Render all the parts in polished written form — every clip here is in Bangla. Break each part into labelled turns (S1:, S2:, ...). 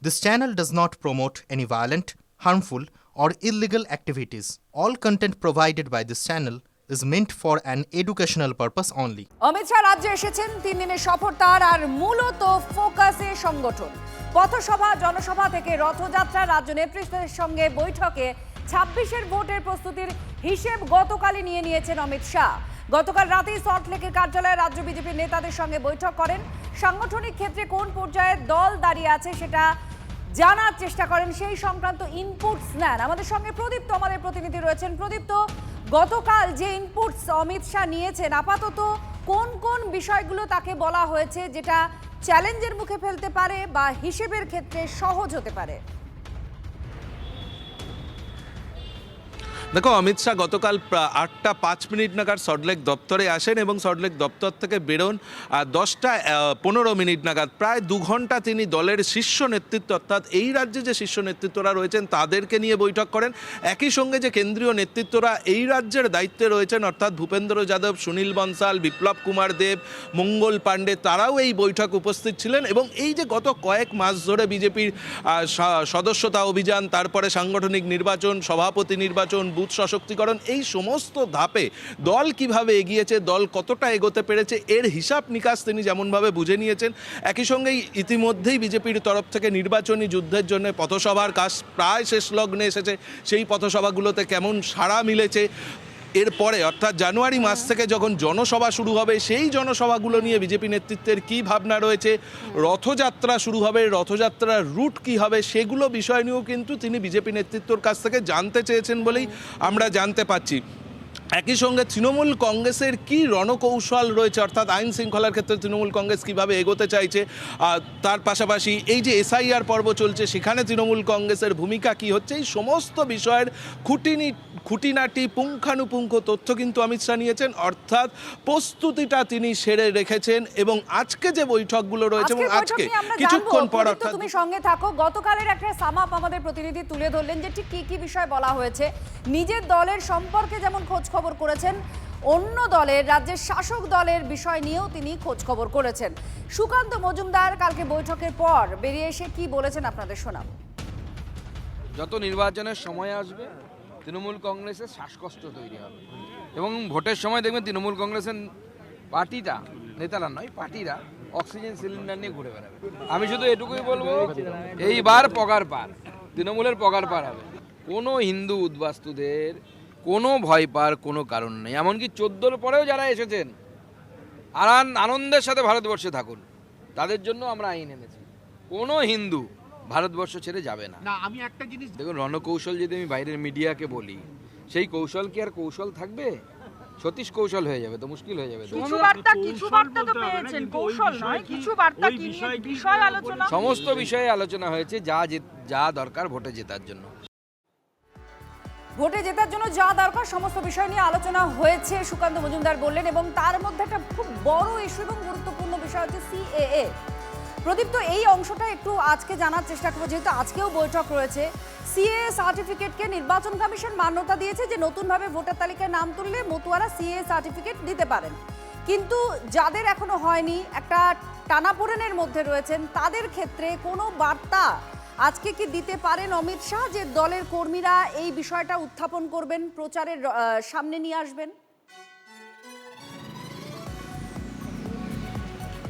S1: This channel does not promote any violent, harmful, or illegal activities. All content provided by this channel is meant for an educational purpose only.
S2: Amit Shah রাজ্যে এসেছেন 3 দিনের সফর তার, আর মূলত ফোকাসে সংগঠন, পথসভা, জনসভা থেকে রথযাত্রা, রাজ্য নেতৃত্বের সঙ্গে বৈঠকে 26-এর ভোটের প্রস্তুতির হিসেব গতকালই নিয়ে নিয়েছেন অমিত শাহ। গতকাল রাতেই সল্টলেকের কার্যালয়ে রাজ্য বিজেপির নেতাদের সঙ্গে বৈঠক করেন। সাংগঠনিক ক্ষেত্রে কোন পর্যায়ে দল দাঁড়িয়ে আছে সেটা জানার চেষ্টা করেন, সেই সংক্রান্ত ইনপুটস নেন। আমাদের সঙ্গে প্রদীপ্ত, আমাদের প্রতিনিধি রয়েছেন। প্রদীপ্ত, গতকাল যে ইনপুটস অমিত শাহ নিয়েছেন, আপাতত কোন কোন বিষয়গুলো তাকে বলা হয়েছে যেটা চ্যালেঞ্জের মুখে ফেলতে পারে বা হিসেবের ক্ষেত্রে সহজ হতে পারে?
S3: দেখো, অমিত শাহ গতকাল 8টা 5 মিনিট নাগাদ সল্টলেক দপ্তরে আসেন এবং সল্টলেক দপ্তর থেকে বেরোন 10টা 15 মিনিট নাগাদ। প্রায় 2 ঘন্টা তিনি দলের শীর্ষ নেতৃত্ব, অর্থাৎ এই রাজ্যে যে শীর্ষ নেতৃত্বরা রয়েছেন তাদেরকে নিয়ে বৈঠক করেন। একই সঙ্গে যে কেন্দ্রীয় নেতৃত্বরা এই রাজ্যের দায়িত্বে রয়েছেন, অর্থাৎ ভূপেন্দ্র যাদব, সুনীল বনসাল, বিপ্লব কুমার দেব, মঙ্গল পাণ্ডে, তারাও এই বৈঠক উপস্থিত ছিলেন। এবং এই যে গত কয়েক মাস ধরে বিজেপির সদস্যতা অভিযান, তারপরে সাংগঠনিক নির্বাচন, সভাপতি নির্বাচন, বুথ সশক্তিকরণ, এই সমস্ত ধাপে দল কিভাবে এগিয়েছে, দল কতটা এগোতে পেরেছে, এর হিসাব নিকাশ তিনি যেমনভাবে বুঝে নিয়েছেন। একই সঙ্গে ইতিমধ্যেই বিজেপির তরফ থেকে নির্বাচনী যুদ্ধের জন্য পথসভার কাজ প্রায় শেষ লগ্নে এসেছে। সেই পথসভাগুলোতে কেমন সাড়া মিলেছে, এরপরে অর্থাৎ জানুয়ারি মাস থেকে যখন জনসভা শুরু হবে, সেই জনসভাগুলো নিয়ে বিজেপি নেতৃত্বের কী ভাবনা রয়েছে, রথযাত্রা শুরু হবে, রথযাত্রার রুট কী হবে, সেগুলো বিষয় নিয়েও কিন্তু তিনি বিজেপি নেতৃত্বর কাছ থেকে জানতে চেয়েছেন বলেই আমরা জানতে পাচ্ছি। একই সঙ্গে তৃণমূল কংগ্রেসের কি রণকৌশল রয়েছে, অর্থাৎ আইন শৃঙ্খলার ক্ষেত্রে তৃণমূল কংগ্রেস কীভাবে এগোতে চাইছে, তার পাশাপাশি এই যে এসআইআর পর্ব চলছে সেখানে তৃণমূল কংগ্রেসের ভূমিকা কি হচ্ছে, এই সমস্ত বিষয়ের খুঁটিনাটি পুঙ্খানুপুঙ্খ তথ্য কিন্তু অমিত শাহ নিয়েছেন। অর্থাৎ প্রস্তুতিটা তিনি সেরে রেখেছেন এবং আজকে যে বৈঠকগুলো রয়েছে এবং আজকে কিছুক্ষণ পর, অর্থাৎ
S2: তুমি সঙ্গে থাকো, গতকালের একটা সামাপ আমাদের প্রতিনিধি তুলে ধরলেন যে ঠিক কি বিষয় বলা হয়েছে। নিজের দলের সম্পর্কে যেমন খোঁজ খবর করেছেন, অন্য দলের, রাজ্যের শাসক দলের বিষয় নিয়েও তিনি খোঁজ খবর করেছেন। সুকান্ত মজুমদার কালকে বৈঠকের পর বেরিয়ে এসে কি বলেছেন আপনাদের শোনাব।
S4: যত নির্বাচনের সময় আসবে তৃণমূল কংগ্রেসের শ্বাসকষ্ট তৈরি হবে এবং ভোটের সময় দেখবেন তৃণমূল কংগ্রেসের পার্টিটা, নেতারা নয় পার্টিরা, অক্সিজেন সিলিন্ডার নিয়ে ঘুরে বেড়াবে। আমি শুধু এটুকুই বলবো, এইবার পগার পার, তৃণমূলের পগার পার হবে। কোনো হিন্দু উদ্বাস্তুদের কোনো ভয় পাওয়ার কোনো কারণ নেই। এমনকি 14-র পরেও যারা এসেছেন আনন্দের সাথে ভারতবর্ষে থাকুন, তাদের জন্য আমরা আইন এনেছি। কোনো হিন্দু ভারতবর্ষ ছেড়ে যাবে না।
S5: আমি একটা জিনিস
S4: দেখুন, রণকৌশল যদি আমি বাইরের মিডিয়াকে বলি, সেই কৌশল কি আর কৌশল থাকবে? সতীশ কৌশল হয়ে যাবে, তো মুশকিল হয়ে যাবে। সমস্ত বিষয়ে আলোচনা হয়েছে, যা দরকার ভোটে জেতার জন্য।
S2: ভোটে জেতার জন্য যা দরকার সমস্ত বিষয় নিয়ে আলোচনা হয়েছে, সুকান্ত মজুমদার বললেন। এবং তার মধ্যে একটা খুব বড় ইস্যু এবং গুরুত্বপূর্ণ বিষয় হচ্ছে সিএএ। প্রদীপ্ত, এই অংশটা একটু আজকে জানার চেষ্টা করবো, যেহেতু আজকেও বৈঠক রয়েছে। সিএএ সার্টিফিকেটকে নির্বাচন কমিশন মান্যতা দিয়েছে যে নতুনভাবে ভোটার তালিকায় নাম তুললে মতুয়ারা সিএএ সার্টিফিকেট দিতে পারেন, কিন্তু যাদের এখনো হয়নি, একটা টানাপোড়েনের মধ্যে রয়েছেন, তাদের ক্ষেত্রে কোনো বার্তা আজকে কি দিতে পারেন অমিত শাহ, যে দলের কর্মীরা এই বিষয়টা উত্থাপন করবেন, প্রচারের সামনে নিয়ে আসবেন?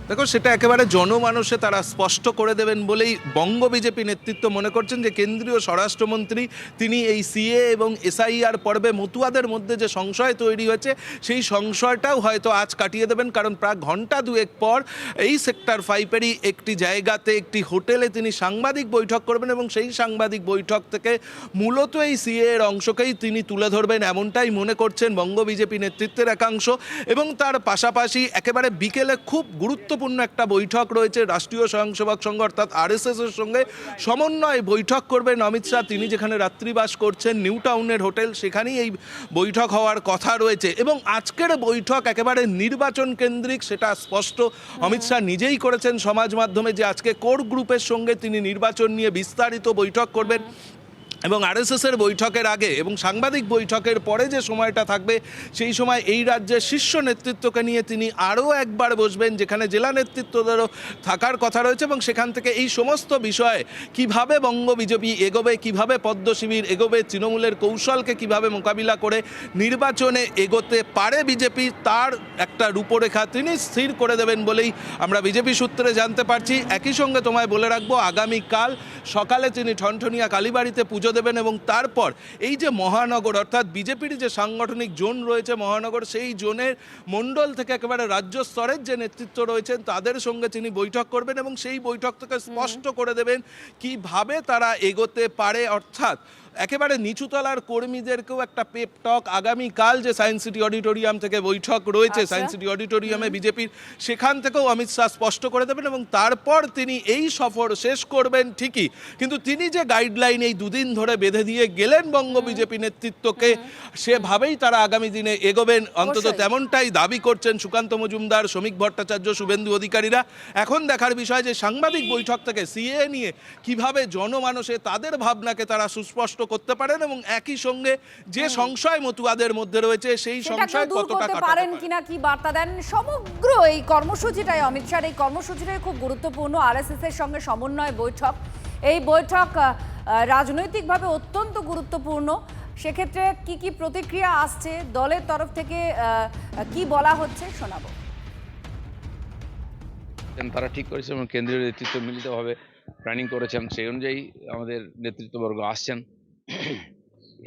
S3: দেখো, সেটা একেবারে জনমানসে তারা স্পষ্ট করে দেবেন বলেই বঙ্গ বিজেপি নেতৃত্ব মনে করছেন যে কেন্দ্রীয় স্বরাষ্ট্রমন্ত্রী তিনি এই সিএ এবং এসআইআর পর্বে মতুয়াদের মধ্যে যে সংশয় তৈরি হয়েছে সেই সংশয়টাও হয়তো আজ কাটিয়ে দেবেন। কারণ প্রায় ঘন্টা দুয়েক পর এই সেক্টর 5-এরই একটি জায়গাতে, একটি হোটেলে তিনি সাংবাদিক বৈঠক করবেন এবং সেই সাংবাদিক বৈঠক থেকে মূলত এই সিএ এর অংশকেই তিনি তুলে ধরবেন, এমনটাই মনে করছেন বঙ্গ বিজেপি নেতৃত্বের একাংশ। এবং তার পাশাপাশি একেবারে বিকেলে খুব গুরুত্বপূর্ণ একটা বৈঠক রয়েছে রাষ্ট্রীয় স্বয়ংসেবক সংঘ অর্থাৎ আরএসএস এর সঙ্গে সমন্বয় বৈঠক করবেন অমিত শাহ। তিনি যেখানে রাত্রিবাস করছেন নিউ টাউনের হোটেল, সেখানেই এই বৈঠক হওয়ার কথা রয়েছে। এবং আজকের বৈঠক একেবারে নির্বাচন কেন্দ্রিক, সেটা স্পষ্ট অমিত শাহ নিজেই করেছেন সমাজ মাধ্যমে যে আজকে কোর গ্রুপের সঙ্গে তিনি নির্বাচন নিয়ে বিস্তারিত বৈঠক করবেন। এবং আরএসএস এর বৈঠকের আগে এবং সাংবাদিক বৈঠকের পরে যে সময়টা থাকবে সেই সময় এই রাজ্যের শীর্ষ নেতৃত্বকে নিয়ে তিনি আরও একবার বসবেন, যেখানে জেলা নেতৃত্বদেরও থাকার কথা রয়েছে, এবং সেখান থেকে এই সমস্ত বিষয়ে কিভাবে বঙ্গ বিজেপি এগোবে, কিভাবে পদ্ম শিবির এগোবে, তৃণমূলের কৌশলকে কিভাবে মোকাবিলা করে নির্বাচনে এগোতে পারে বিজেপি, তার একটা রূপরেখা তিনি স্থির করে দেবেন বলেই আমরা বিজেপি সূত্রে জানতে পারছি। একই সঙ্গে তোমায় বলে রাখবো, আগামীকাল সকালে তিনি ঠনঠনিয়া কালীবাড়িতে পুজো দেবেন এবং তারপর এই যে মহানগর অর্থাৎ বিজেপির যে সাংগঠনিক জোন রয়েছে মহানগর, সেই জোনের মণ্ডল থেকে একেবারে রাজ্য স্তরের যে নেতৃত্ব রয়েছেন তাদের সঙ্গে তিনি বৈঠক করবেন এবং সেই বৈঠক থেকে স্পষ্ট করে দেবেন কিভাবে তারা এগোতে পারে। অর্থাৎ একেবারে নিচুতলার কর্মীদেরকেও একটা পেপ টক আগামীকাল যে সায়েন্স সিটি অডিটোরিয়াম থেকে বৈঠক রয়েছে, সায়েন্স সিটি অডিটোরিয়ামে বিজেপির, সেখান থেকেও অমিত শাহ স্পষ্ট করে দেবেন এবং তারপর তিনি এই সফর শেষ করবেন ঠিকই, কিন্তু তিনি যে গাইডলাইন এই দুদিন ধরে বেঁধে দিয়ে গেলেন বঙ্গ বিজেপি নেতৃত্বকে, সেভাবেই তারা আগামী দিনে এগোবেন, অন্তত তেমনটাই দাবি করছেন সুকান্ত মজুমদার, শ্রমিক ভট্টাচার্য, শুভেন্দু অধিকারীরা। এখন দেখার বিষয় যে সাংবাদিক বৈঠক থেকে সিএএ নিয়ে কিভাবে জনমানসে তাদের ভাবনাকে তারা সুস্পষ্ট করতে পারেন এবং একই সঙ্গে যে সংশয় মতুয়াদের মধ্যে রয়েছে সেই সংশয় কতটা কাটাতে
S2: পারেন কিনা, কি বার্তা দেন। সমগ্র এই কর্মসূচিটাই, অমিত শাহর এই কর্মসূচিটাই খুব গুরুত্বপূর্ণ। আরএসএস এর সঙ্গে সমন্বয় বৈঠক, এই বৈঠক রাজনৈতিকভাবে অত্যন্ত গুরুত্বপূর্ণ। সেক্ষেত্রে কি কি প্রতিক্রিয়া আসছে দলের তরফ থেকে, কি বলা হচ্ছে শোনাবো।
S5: তারা ঠিক করেছে এবং কেন্দ্রীয় নেতৃত্ব মিলিতভাবে প্ল্যানিং করেছেন, সেই অনুযায়ী আমাদের নেতৃত্ববর্গ আসছেন।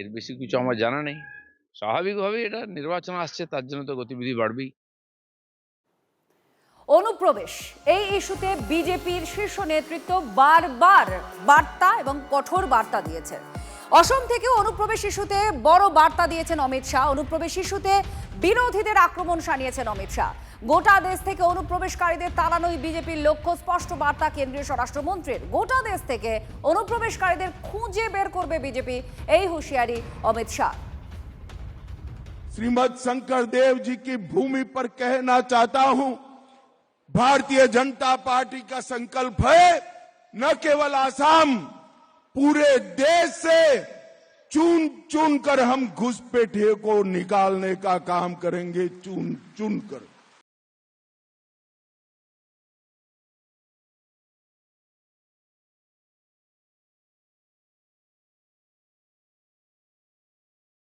S5: এর বেশি কিছু আমার জানা নেই। স্বাভাবিকভাবেই এটা নির্বাচন আসছে, তার জন্য তো গতিবিধি বাড়বেই।
S2: অনুপ্রবেশ, এই ইস্যুতে বিজেপির শীর্ষ নেতৃত্ব বারবার বার্তা এবং কঠোর বার্তা দিয়েছে। অসম থেকে অনুপ্রবেশ ইস্যুতে বড় বার্তা দিয়েছেন অমিত শাহ। অনুপ্রবেশ ইস্যুতে বিরোধীদের আক্রমণ শানিয়েছেন অমিত শাহ। গোটা দেশ থেকে অনুপ্রবেশকারীদের তাড়ানোই বিজেপির লক্ষ্য, স্পষ্ট বার্তা কেন্দ্রীয় স্বরাষ্ট্রমন্ত্রীর। গোটা দেশ থেকে অনুপ্রবেশকারীদের খুঁজে বের করবে বিজেপি, এই হুঁশিয়ারি অমিত শাহ।
S6: श्रीमद शंकर देव जी की भूमि पर कहना चाहता हूं, भारतीय जनता पार्टी का संकल्प है न केवल आसाम, पूरे देश से चुन चुन कर हम घुसपैठिए को निकालने का काम करेंगे, चुन चुन कर।